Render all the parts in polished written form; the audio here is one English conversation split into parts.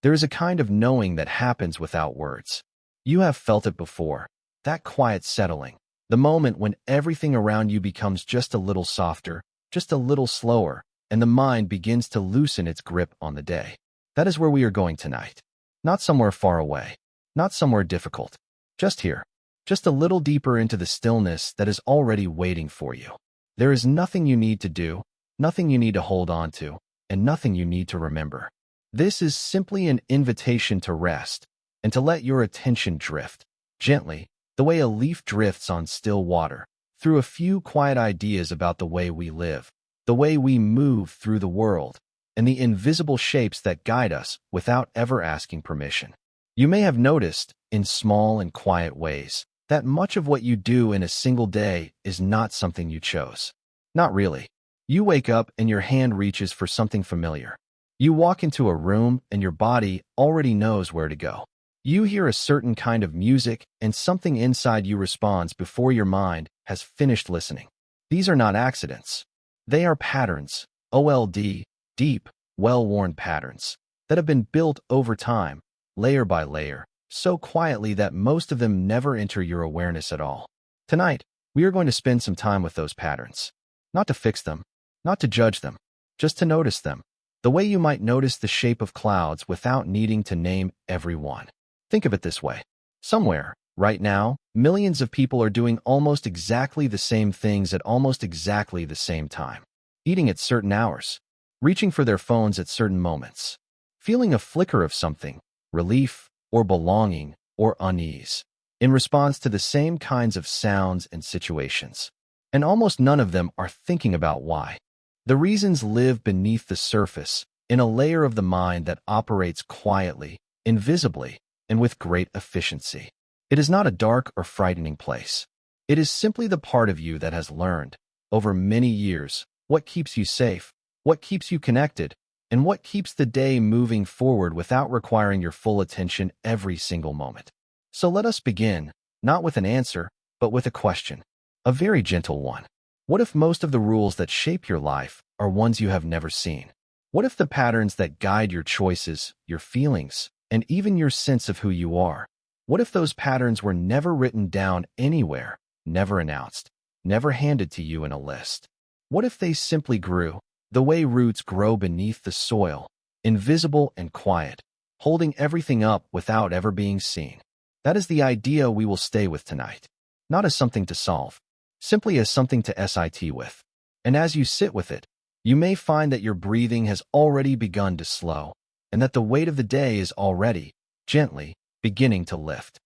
There is a kind of knowing that happens without words. You have felt it before, that quiet settling, the moment when everything around you becomes just a little softer, just a little slower, and the mind begins to loosen its grip on the day. That is where we are going tonight. Not somewhere far away, not somewhere difficult, just here, just a little deeper into the stillness that is already waiting for you. There is nothing you need to do, nothing you need to hold on to, and nothing you need to remember. This is simply an invitation to rest and to let your attention drift, gently, the way a leaf drifts on still water, through a few quiet ideas about the way we live, the way we move through the world, and the invisible shapes that guide us without ever asking permission. You may have noticed, in small and quiet ways, that much of what you do in a single day is not something you chose. Not really. You wake up and your hand reaches for something familiar. You walk into a room and your body already knows where to go. You hear a certain kind of music and something inside you responds before your mind has finished listening. These are not accidents. They are patterns, OLD, deep, well-worn patterns, that have been built over time, layer by layer, so quietly that most of them never enter your awareness at all. Tonight, we are going to spend some time with those patterns. Not to fix them, not to judge them, just to notice them. The way you might notice the shape of clouds without needing to name every one. Think of it this way. Somewhere, right now, millions of people are doing almost exactly the same things at almost exactly the same time. Eating at certain hours, reaching for their phones at certain moments, feeling a flicker of something, relief or belonging or unease, in response to the same kinds of sounds and situations. And almost none of them are thinking about why. The reasons live beneath the surface, in a layer of the mind that operates quietly, invisibly, and with great efficiency. It is not a dark or frightening place. It is simply the part of you that has learned, over many years, what keeps you safe, what keeps you connected, and what keeps the day moving forward without requiring your full attention every single moment. So let us begin, not with an answer, but with a question. A very gentle one. What if most of the rules that shape your life are ones you have never seen? What if the patterns that guide your choices, your feelings, and even your sense of who you are? What if those patterns were never written down anywhere, never announced, never handed to you in a list? What if they simply grew, the way roots grow beneath the soil, invisible and quiet, holding everything up without ever being seen? That is the idea we will stay with tonight. Not as something to solve, simply as something to sit with. And as you sit with it, you may find that your breathing has already begun to slow, and that the weight of the day is already, gently, beginning to lift.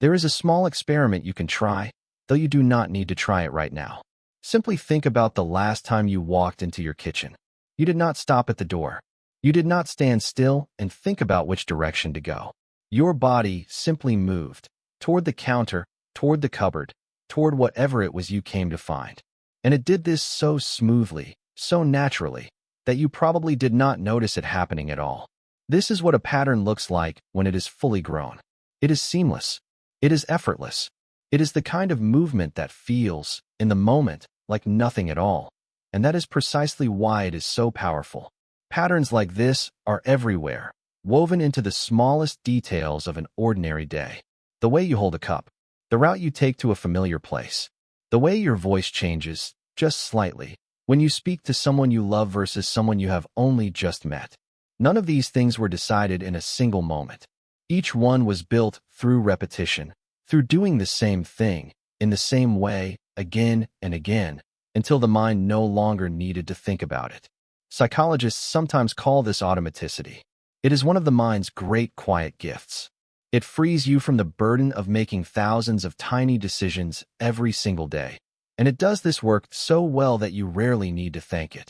There is a small experiment you can try, though you do not need to try it right now. Simply think about the last time you walked into your kitchen. You did not stop at the door. You did not stand still and think about which direction to go. Your body simply moved, toward the counter, toward the cupboard, toward whatever it was you came to find. And it did this so smoothly, so naturally, that you probably did not notice it happening at all. This is what a pattern looks like when it is fully grown. It is seamless. It is effortless. It is the kind of movement that feels, in the moment, like nothing at all. And that is precisely why it is so powerful. Patterns like this are everywhere, woven into the smallest details of an ordinary day. The way you hold a cup, the route you take to a familiar place, the way your voice changes, just slightly, when you speak to someone you love versus someone you have only just met. None of these things were decided in a single moment. Each one was built through repetition, through doing the same thing, in the same way, again and again, until the mind no longer needed to think about it. Psychologists sometimes call this automaticity. It is one of the mind's great quiet gifts. It frees you from the burden of making thousands of tiny decisions every single day. And it does this work so well that you rarely need to thank it.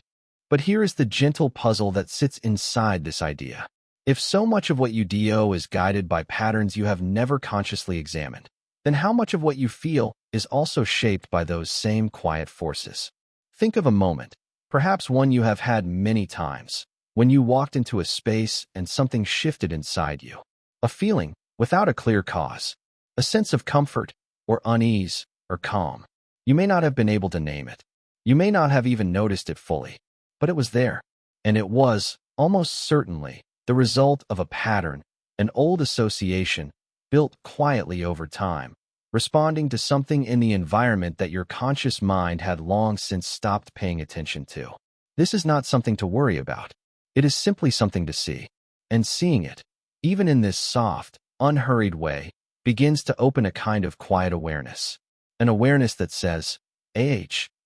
But here is the gentle puzzle that sits inside this idea. If so much of what you do is guided by patterns you have never consciously examined, then how much of what you feel is also shaped by those same quiet forces? Think of a moment, perhaps one you have had many times, when you walked into a space and something shifted inside you. A feeling, without a clear cause, a sense of comfort, or unease, or calm. You may not have been able to name it. You may not have even noticed it fully, but it was there. And it was, almost certainly, the result of a pattern, an old association, built quietly over time, responding to something in the environment that your conscious mind had long since stopped paying attention to. This is not something to worry about. It is simply something to see. And seeing it, even in this soft, unhurried way, begins to open a kind of quiet awareness. An awareness that says,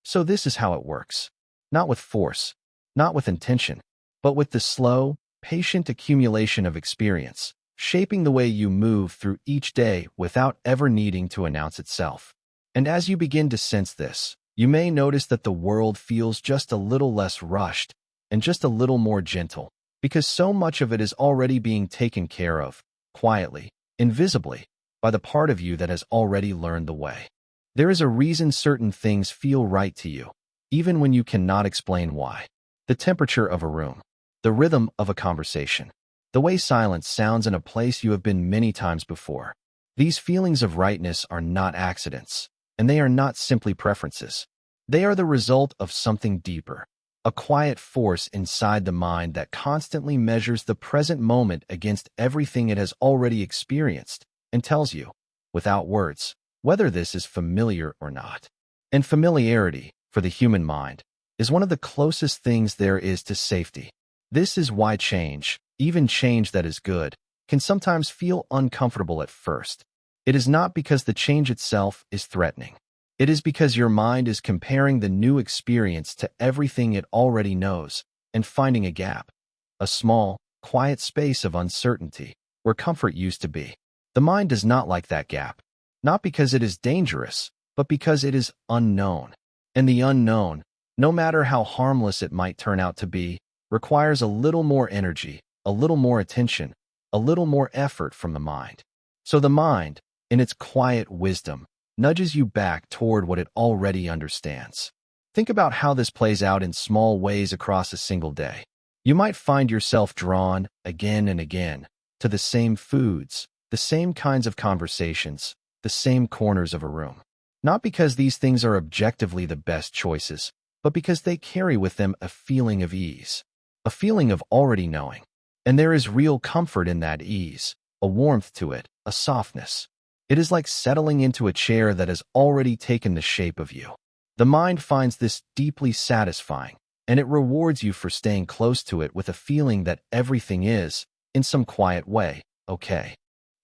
so this is how it works. Not with force, not with intention, but with the slow, patient accumulation of experience, shaping the way you move through each day without ever needing to announce itself. And as you begin to sense this, you may notice that the world feels just a little less rushed and just a little more gentle, because so much of it is already being taken care of, quietly, invisibly, by the part of you that has already learned the way. There is a reason certain things feel right to you, even when you cannot explain why. The temperature of a room, the rhythm of a conversation, the way silence sounds in a place you have been many times before. These feelings of rightness are not accidents, and they are not simply preferences. They are the result of something deeper, a quiet force inside the mind that constantly measures the present moment against everything it has already experienced and tells you, without words, whether this is familiar or not. And familiarity, for the human mind, is one of the closest things there is to safety. This is why change, even change that is good, can sometimes feel uncomfortable at first. It is not because the change itself is threatening. It is because your mind is comparing the new experience to everything it already knows and finding a gap, a small, quiet space of uncertainty where comfort used to be. The mind does not like that gap, not because it is dangerous, but because it is unknown. And the unknown, no matter how harmless it might turn out to be, requires a little more energy, a little more attention, a little more effort from the mind. So the mind, in its quiet wisdom, nudges you back toward what it already understands. Think about how this plays out in small ways across a single day. You might find yourself drawn, again and again, to the same foods, the same kinds of conversations, the same corners of a room. Not because these things are objectively the best choices, but because they carry with them a feeling of ease, a feeling of already knowing. And there is real comfort in that ease, a warmth to it, a softness. It is like settling into a chair that has already taken the shape of you. The mind finds this deeply satisfying, and it rewards you for staying close to it with a feeling that everything is, in some quiet way, okay.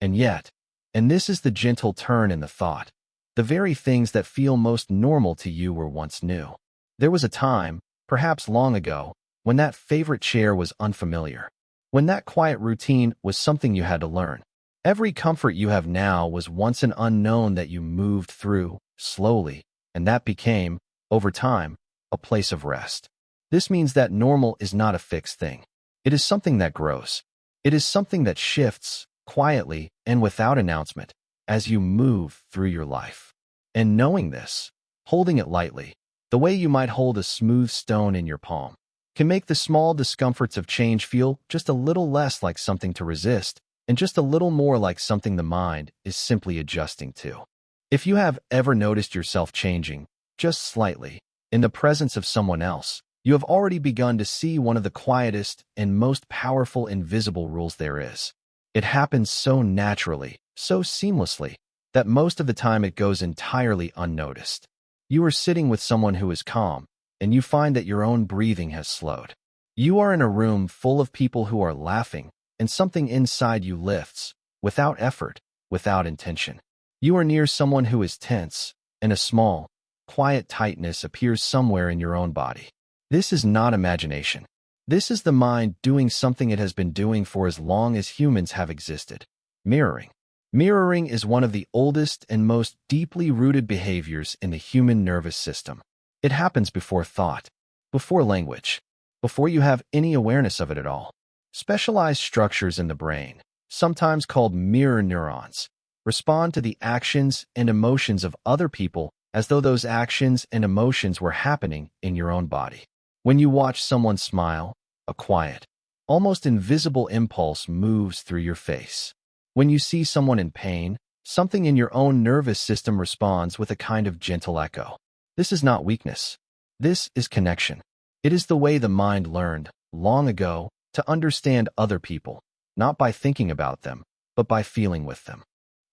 And yet, and this is the gentle turn in the thought, the very things that feel most normal to you were once new. There was a time, perhaps long ago, when that favorite chair was unfamiliar, when that quiet routine was something you had to learn. Every comfort you have now was once an unknown that you moved through, slowly, and that became, over time, a place of rest. This means that normal is not a fixed thing. It is something that grows. It is something that shifts, quietly and without announcement, as you move through your life. And knowing this, holding it lightly, the way you might hold a smooth stone in your palm, can make the small discomforts of change feel just a little less like something to resist, and just a little more like something the mind is simply adjusting to. If you have ever noticed yourself changing, just slightly, in the presence of someone else, you have already begun to see one of the quietest and most powerful invisible rules there is. It happens so naturally, so seamlessly, that most of the time it goes entirely unnoticed. You are sitting with someone who is calm, and you find that your own breathing has slowed. You are in a room full of people who are laughing, and something inside you lifts, without effort, without intention. You are near someone who is tense, and a small, quiet tightness appears somewhere in your own body. This is not imagination. This is the mind doing something it has been doing for as long as humans have existed. Mirroring. Mirroring is one of the oldest and most deeply rooted behaviors in the human nervous system. It happens before thought, before language, before you have any awareness of it at all. Specialized structures in the brain, sometimes called mirror neurons, respond to the actions and emotions of other people as though those actions and emotions were happening in your own body. When you watch someone smile, a quiet, almost invisible impulse moves through your face. When you see someone in pain, something in your own nervous system responds with a kind of gentle echo. This is not weakness. This is connection. It is the way the mind learned, long ago, to understand other people, not by thinking about them, but by feeling with them.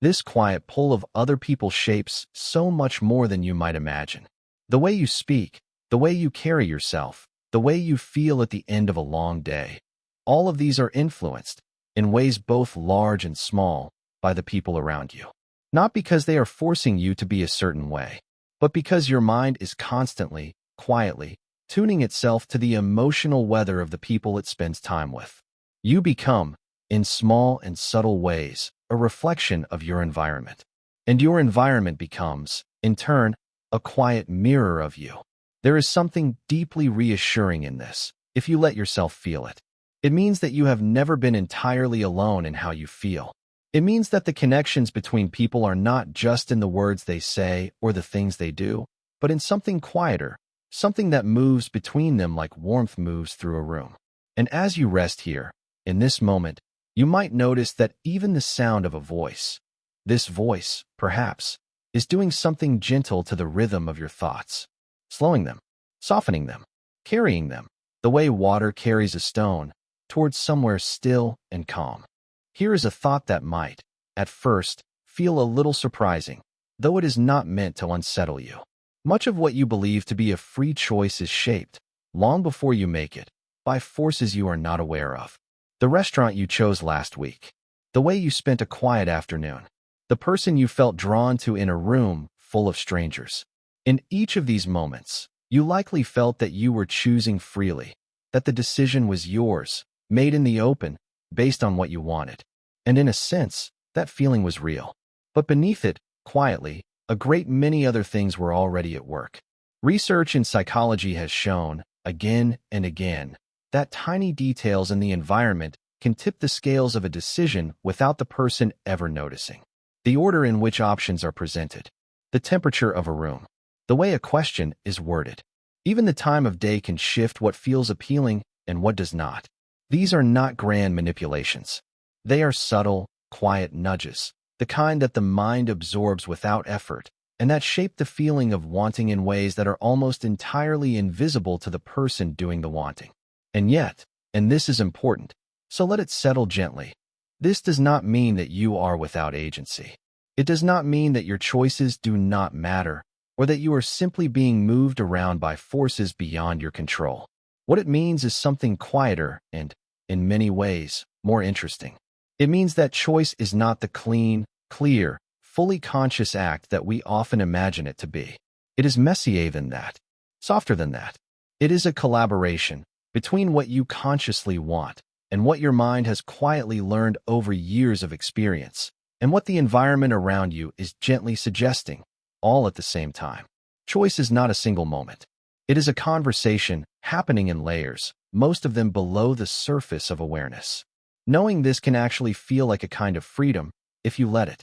This quiet pull of other people shapes so much more than you might imagine. The way you speak, the way you carry yourself, the way you feel at the end of a long day. All of these are influenced, in ways both large and small, by the people around you. Not because they are forcing you to be a certain way, but because your mind is constantly, quietly, tuning itself to the emotional weather of the people it spends time with. You become, in small and subtle ways, a reflection of your environment. And your environment becomes, in turn, a quiet mirror of you. There is something deeply reassuring in this, if you let yourself feel it. It means that you have never been entirely alone in how you feel. It means that the connections between people are not just in the words they say or the things they do, but in something quieter, something that moves between them like warmth moves through a room. And as you rest here, in this moment, you might notice that even the sound of a voice, this voice, perhaps, is doing something gentle to the rhythm of your thoughts, slowing them, softening them, carrying them, the way water carries a stone, towards somewhere still and calm. Here is a thought that might, at first, feel a little surprising, though it is not meant to unsettle you. Much of what you believe to be a free choice is shaped, long before you make it, by forces you are not aware of. The restaurant you chose last week, the way you spent a quiet afternoon, the person you felt drawn to in a room full of strangers. In each of these moments, you likely felt that you were choosing freely, that the decision was yours, made in the open, based on what you wanted. And in a sense, that feeling was real. But beneath it, quietly, a great many other things were already at work. Research in psychology has shown, again and again, that tiny details in the environment can tip the scales of a decision without the person ever noticing. The order in which options are presented, the temperature of a room, the way a question is worded. Even the time of day can shift what feels appealing and what does not. These are not grand manipulations. They are subtle, quiet nudges, the kind that the mind absorbs without effort, and that shape the feeling of wanting in ways that are almost entirely invisible to the person doing the wanting. And yet, and this is important, so let it settle gently, this does not mean that you are without agency. It does not mean that your choices do not matter, or that you are simply being moved around by forces beyond your control. What it means is something quieter and, in many ways, more interesting. It means that choice is not the clean, clear, fully conscious act that we often imagine it to be. It is messier than that, softer than that. It is a collaboration between what you consciously want and what your mind has quietly learned over years of experience, and what the environment around you is gently suggesting, all at the same time. Choice is not a single moment. It is a conversation happening in layers, most of them below the surface of awareness. Knowing this can actually feel like a kind of freedom, if you let it,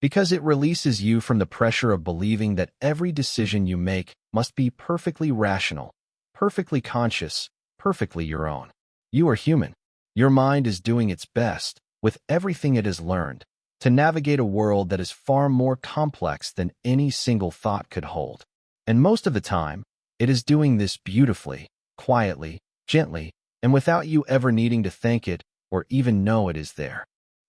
because it releases you from the pressure of believing that every decision you make must be perfectly rational, perfectly conscious, perfectly your own. You are human. Your mind is doing its best, with everything it has learned, to navigate a world that is far more complex than any single thought could hold. And most of the time, it is doing this beautifully, quietly, gently, and without you ever needing to thank it or even know it is there.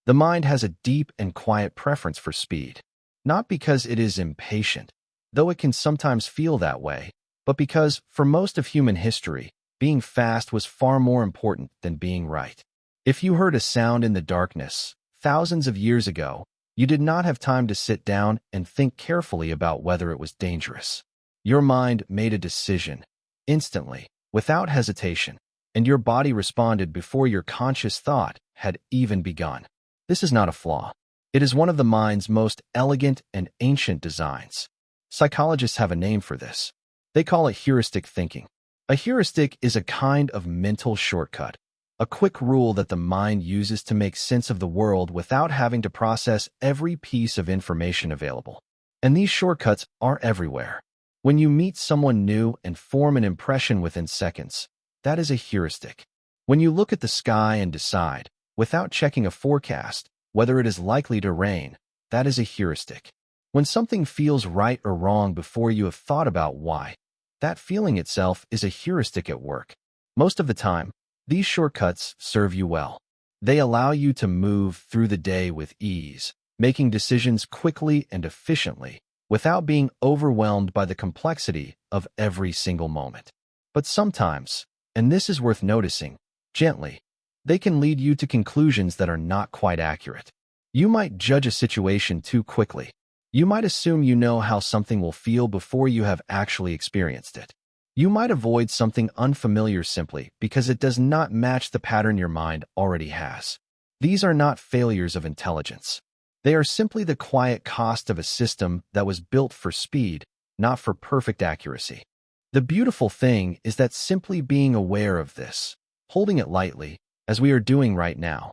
The mind has a deep and quiet preference for speed, not because it is impatient, though it can sometimes feel that way, but because, for most of human history, being fast was far more important than being right. If you heard a sound in the darkness, thousands of years ago, you did not have time to sit down and think carefully about whether it was dangerous. Your mind made a decision, instantly, without hesitation, and your body responded before your conscious thought had even begun. This is not a flaw. It is one of the mind's most elegant and ancient designs. Psychologists have a name for this. They call it heuristic thinking. A heuristic is a kind of mental shortcut, a quick rule that the mind uses to make sense of the world without having to process every piece of information available. And these shortcuts are everywhere. When you meet someone new and form an impression within seconds, that is a heuristic. When you look at the sky and decide, without checking a forecast, whether it is likely to rain, that is a heuristic. When something feels right or wrong before you have thought about why, that feeling itself is a heuristic at work. Most of the time, These shortcuts serve you well. They allow you to move through the day with ease, making decisions quickly and efficiently, without being overwhelmed by the complexity of every single moment. But sometimes, and this is worth noticing, gently, they can lead you to conclusions that are not quite accurate. You might judge a situation too quickly. You might assume you know how something will feel before you have actually experienced it. You might avoid something unfamiliar simply because it does not match the pattern your mind already has. These are not failures of intelligence. They are simply the quiet cost of a system that was built for speed, not for perfect accuracy. The beautiful thing is that simply being aware of this, holding it lightly, as we are doing right now,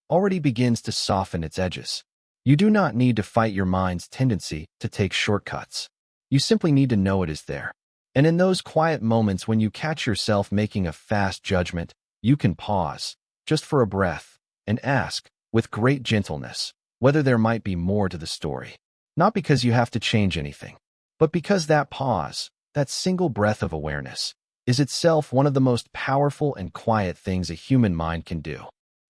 already begins to soften its edges. You do not need to fight your mind's tendency to take shortcuts. You simply need to know it is there. And in those quiet moments when you catch yourself making a fast judgment, you can pause, just for a breath, and ask, with great gentleness, whether there might be more to the story. Not because you have to change anything, but because that pause, that single breath of awareness, is itself one of the most powerful and quiet things a human mind can do.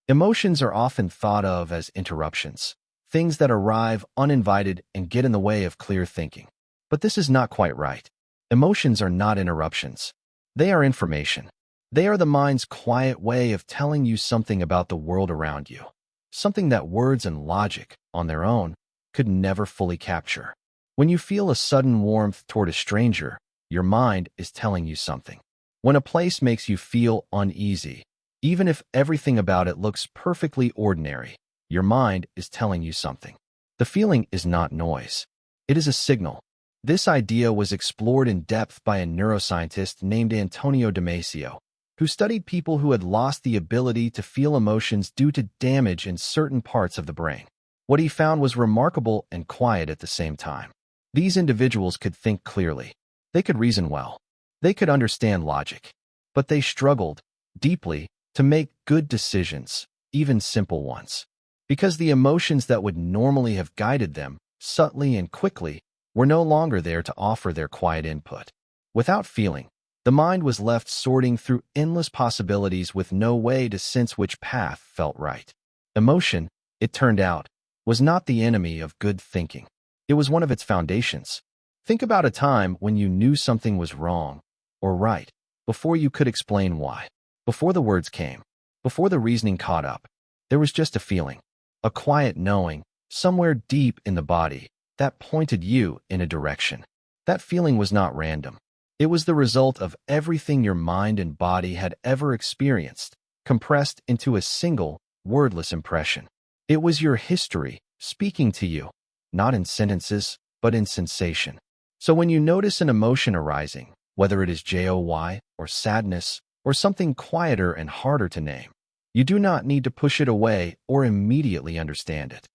Emotions are often thought of as interruptions, things that arrive uninvited and get in the way of clear thinking. But this is not quite right. Emotions are not interruptions. They are information. They are the mind's quiet way of telling you something about the world around you, something that words and logic, on their own, could never fully capture. When you feel a sudden warmth toward a stranger, your mind is telling you something. When a place makes you feel uneasy, even if everything about it looks perfectly ordinary, your mind is telling you something. The feeling is not noise. It is a signal. This idea was explored in depth by a neuroscientist named Antonio Damasio, who studied people who had lost the ability to feel emotions due to damage in certain parts of the brain. What he found was remarkable and quiet at the same time. These individuals could think clearly. They could reason well. They could understand logic. But they struggled, deeply, to make good decisions, even simple ones. Because the emotions that would normally have guided them, subtly and quickly, were no longer there to offer their quiet input. Without feeling, the mind was left sorting through endless possibilities with no way to sense which path felt right. Emotion, it turned out, was not the enemy of good thinking. It was one of its foundations. Think about a time when you knew something was wrong or right before you could explain why. Before the words came, before the reasoning caught up, there was just a feeling, a quiet knowing, somewhere deep in the body, that pointed you in a direction. That feeling was not random. It was the result of everything your mind and body had ever experienced, compressed into a single, wordless impression. It was your history speaking to you, not in sentences, but in sensation. So when you notice an emotion arising, whether it is joy or sadness or something quieter and harder to name, you do not need to push it away or immediately understand it.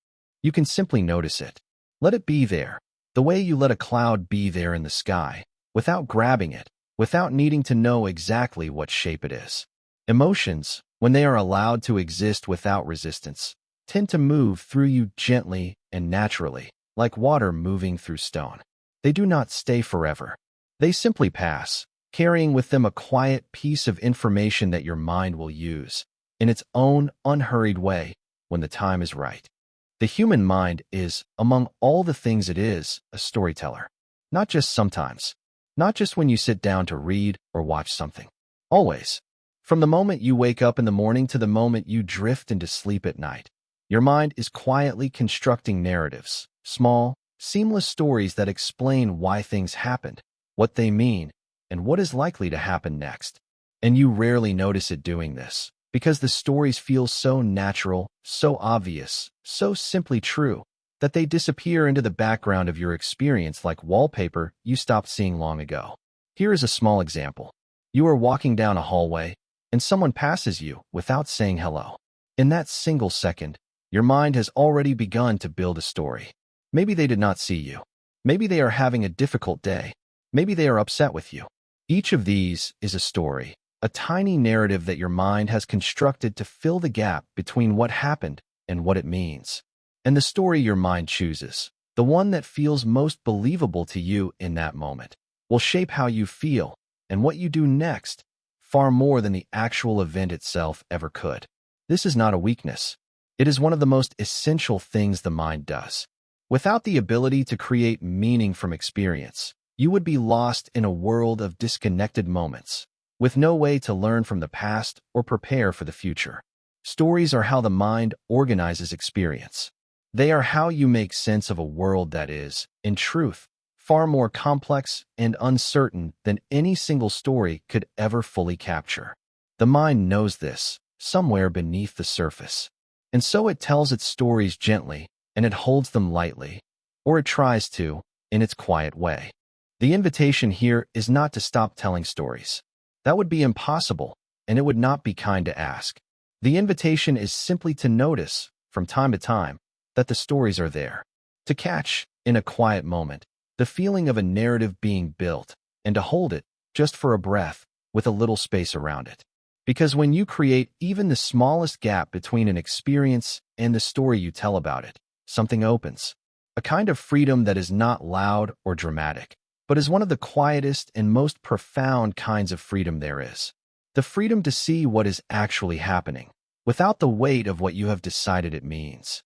You can simply notice it. Let it be there, the way you let a cloud be there in the sky, without grabbing it, without needing to know exactly what shape it is. Emotions, when they are allowed to exist without resistance, tend to move through you gently and naturally, like water moving through stone. They do not stay forever. They simply pass, carrying with them a quiet piece of information that your mind will use, in its own unhurried way, when the time is right. The human mind is, among all the things it is, a storyteller. Not just sometimes. Not just when you sit down to read or watch something. Always. From the moment you wake up in the morning to the moment you drift into sleep at night, your mind is quietly constructing narratives, small, seamless stories that explain why things happened, what they mean, and what is likely to happen next. And you rarely notice it doing this, because the stories feel so natural, so obvious, so simply true, that they disappear into the background of your experience like wallpaper you stopped seeing long ago. Here is a small example. You are walking down a hallway, and someone passes you without saying hello. In that single second, your mind has already begun to build a story. Maybe they did not see you. Maybe they are having a difficult day. Maybe they are upset with you. Each of these is a story, a tiny narrative that your mind has constructed to fill the gap between what happened and what it means. And the story your mind chooses, the one that feels most believable to you in that moment, will shape how you feel and what you do next. far more than the actual event itself ever could. This is not a weakness. It is one of the most essential things the mind does. Without the ability to create meaning from experience, you would be lost in a world of disconnected moments, with no way to learn from the past or prepare for the future. Stories are how the mind organizes experience. They are how you make sense of a world that is, in truth, far more complex and uncertain than any single story could ever fully capture. The mind knows this, somewhere beneath the surface. And so it tells its stories gently, and it holds them lightly, or it tries to, in its quiet way. The invitation here is not to stop telling stories. That would be impossible, and it would not be kind to ask. The invitation is simply to notice, from time to time, that the stories are there. To catch, in a quiet moment, the feeling of a narrative being built, and to hold it, just for a breath, with a little space around it. Because when you create even the smallest gap between an experience and the story you tell about it, something opens. A kind of freedom that is not loud or dramatic, but is one of the quietest and most profound kinds of freedom there is. The freedom to see what is actually happening, without the weight of what you have decided it means.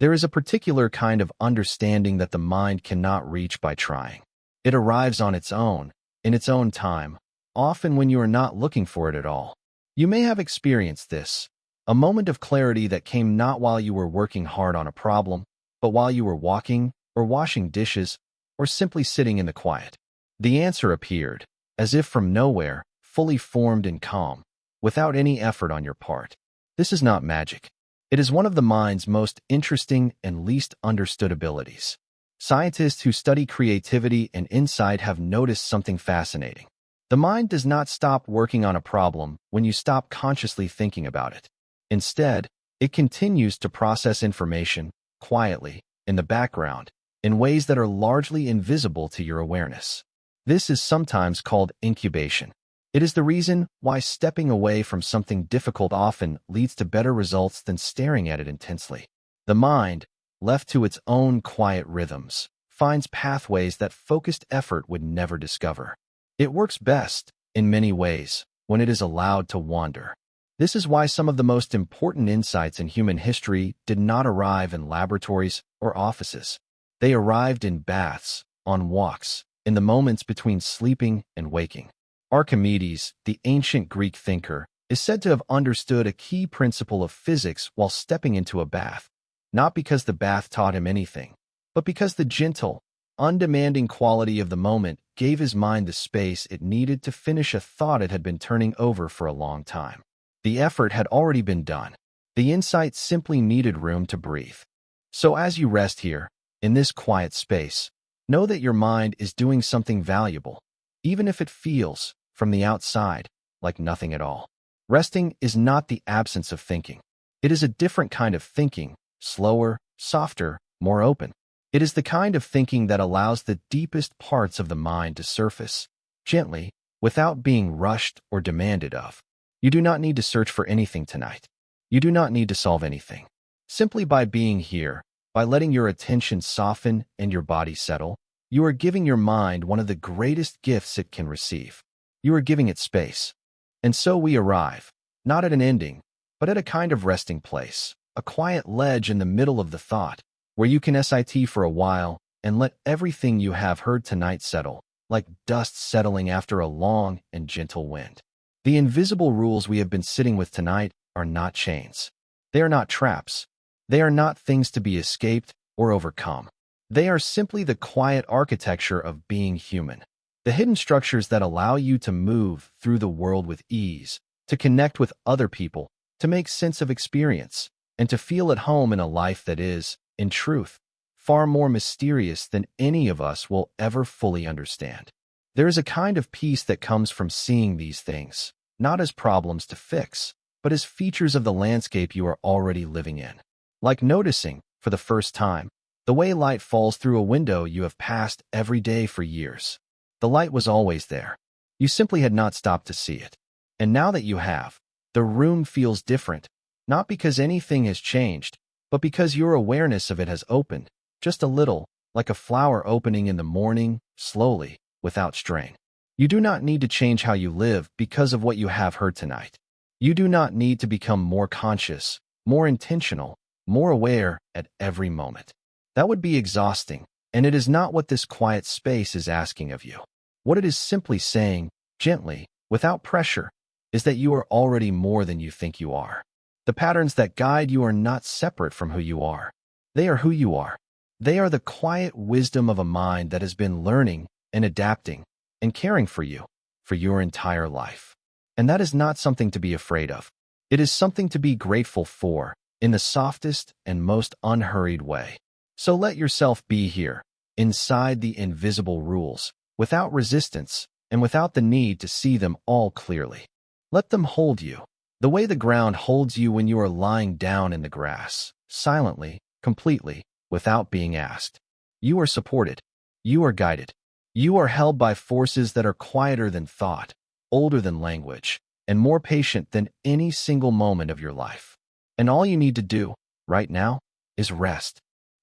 There is a particular kind of understanding that the mind cannot reach by trying. It arrives on its own, in its own time, often when you are not looking for it at all. You may have experienced this, a moment of clarity that came not while you were working hard on a problem, but while you were walking, or washing dishes, or simply sitting in the quiet. The answer appeared, as if from nowhere, fully formed and calm, without any effort on your part. This is not magic. It is one of the mind's most interesting and least understood abilities. Scientists who study creativity and insight have noticed something fascinating. The mind does not stop working on a problem when you stop consciously thinking about it. Instead, it continues to process information, quietly, in the background, in ways that are largely invisible to your awareness. This is sometimes called incubation. It is the reason why stepping away from something difficult often leads to better results than staring at it intensely. The mind, left to its own quiet rhythms, finds pathways that focused effort would never discover. It works best, in many ways, when it is allowed to wander. This is why some of the most important insights in human history did not arrive in laboratories or offices. They arrived in baths, on walks, in the moments between sleeping and waking. Archimedes, the ancient Greek thinker, is said to have understood a key principle of physics while stepping into a bath, not because the bath taught him anything, but because the gentle, undemanding quality of the moment gave his mind the space it needed to finish a thought it had been turning over for a long time. The effort had already been done. The insight simply needed room to breathe. So as you rest here, in this quiet space, know that your mind is doing something valuable, even if it feels, from the outside, like nothing at all. Resting is not the absence of thinking. It is a different kind of thinking, slower, softer, more open. It is the kind of thinking that allows the deepest parts of the mind to surface, gently, without being rushed or demanded of. You do not need to search for anything tonight. You do not need to solve anything. Simply by being here, by letting your attention soften and your body settle, you are giving your mind one of the greatest gifts it can receive. You are giving it space. And so we arrive, not at an ending, but at a kind of resting place, a quiet ledge in the middle of the thought, where you can sit for a while and let everything you have heard tonight settle, like dust settling after a long and gentle wind. The invisible rules we have been sitting with tonight are not chains. They are not traps. They are not things to be escaped or overcome. They are simply the quiet architecture of being human. The hidden structures that allow you to move through the world with ease, to connect with other people, to make sense of experience, and to feel at home in a life that is, in truth, far more mysterious than any of us will ever fully understand. There is a kind of peace that comes from seeing these things, not as problems to fix, but as features of the landscape you are already living in. Like noticing, for the first time, the way light falls through a window you have passed every day for years. The light was always there. You simply had not stopped to see it. And now that you have, the room feels different, not because anything has changed, but because your awareness of it has opened, just a little, like a flower opening in the morning, slowly, without strain. You do not need to change how you live because of what you have heard tonight. You do not need to become more conscious, more intentional, more aware at every moment. That would be exhausting, and it is not what this quiet space is asking of you. What it is simply saying, gently, without pressure, is that you are already more than you think you are. The patterns that guide you are not separate from who you are. They are who you are. They are the quiet wisdom of a mind that has been learning and adapting and caring for you for your entire life. And that is not something to be afraid of. It is something to be grateful for in the softest and most unhurried way. So let yourself be here, inside the invisible rules, without resistance and without the need to see them all clearly. Let them hold you, the way the ground holds you when you are lying down in the grass, silently, completely, without being asked. You are supported. You are guided. You are held by forces that are quieter than thought, older than language, and more patient than any single moment of your life. And all you need to do, right now, is rest.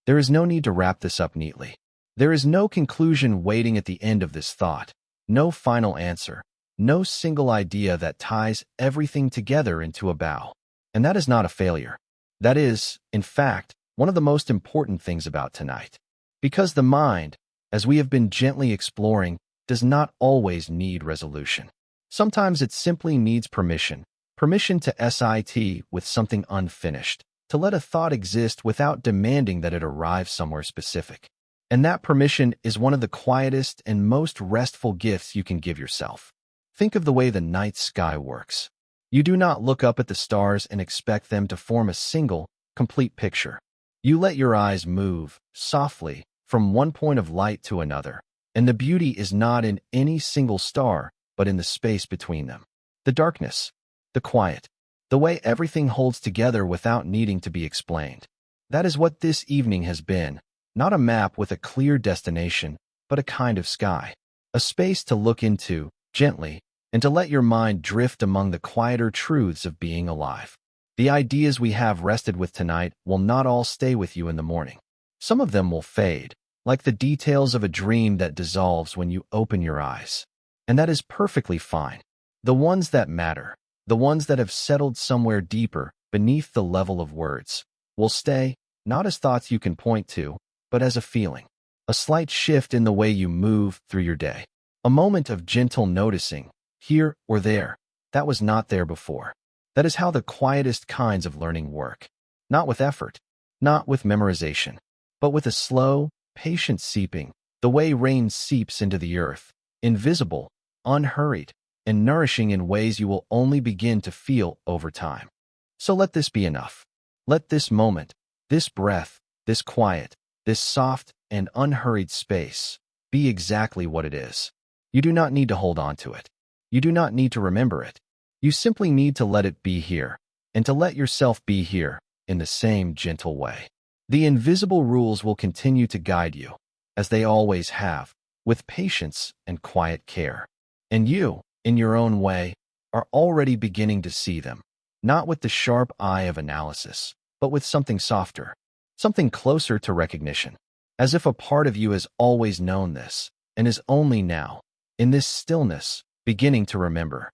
There is no need to wrap this up neatly. There is no conclusion waiting at the end of this thought, no final answer, no single idea that ties everything together into a bow. And that is not a failure. That is, in fact, one of the most important things about tonight. Because the mind, as we have been gently exploring, does not always need resolution. Sometimes it simply needs permission to sit with something unfinished, to let a thought exist without demanding that it arrive somewhere specific. And that permission is one of the quietest and most restful gifts you can give yourself. Think of the way the night sky works. You do not look up at the stars and expect them to form a single, complete picture. You let your eyes move, softly, from one point of light to another, and the beauty is not in any single star, but in the space between them. The darkness, the quiet, the way everything holds together without needing to be explained. That is what this evening has been, not a map with a clear destination, but a kind of sky. A space to look into, gently, and to let your mind drift among the quieter truths of being alive. The ideas we have rested with tonight will not all stay with you in the morning. Some of them will fade, like the details of a dream that dissolves when you open your eyes. And that is perfectly fine. The ones that matter, the ones that have settled somewhere deeper, beneath the level of words, will stay, not as thoughts you can point to, but as a feeling. A slight shift in the way you move through your day. A moment of gentle noticing, here or there, that was not there before. That is how the quietest kinds of learning work. Not with effort, not with memorization, but with a slow, patient seeping, the way rain seeps into the earth, invisible, unhurried, and nourishing in ways you will only begin to feel over time. So let this be enough. Let this moment, this breath, this quiet, this soft and unhurried space be exactly what it is. You do not need to hold on to it. You do not need to remember it. You simply need to let it be here, and to let yourself be here in the same gentle way. The invisible rules will continue to guide you, as they always have, with patience and quiet care. And you, in your own way, are already beginning to see them, not with the sharp eye of analysis, but with something softer, something closer to recognition, as if a part of you has always known this, and is only now, in this stillness, beginning to remember.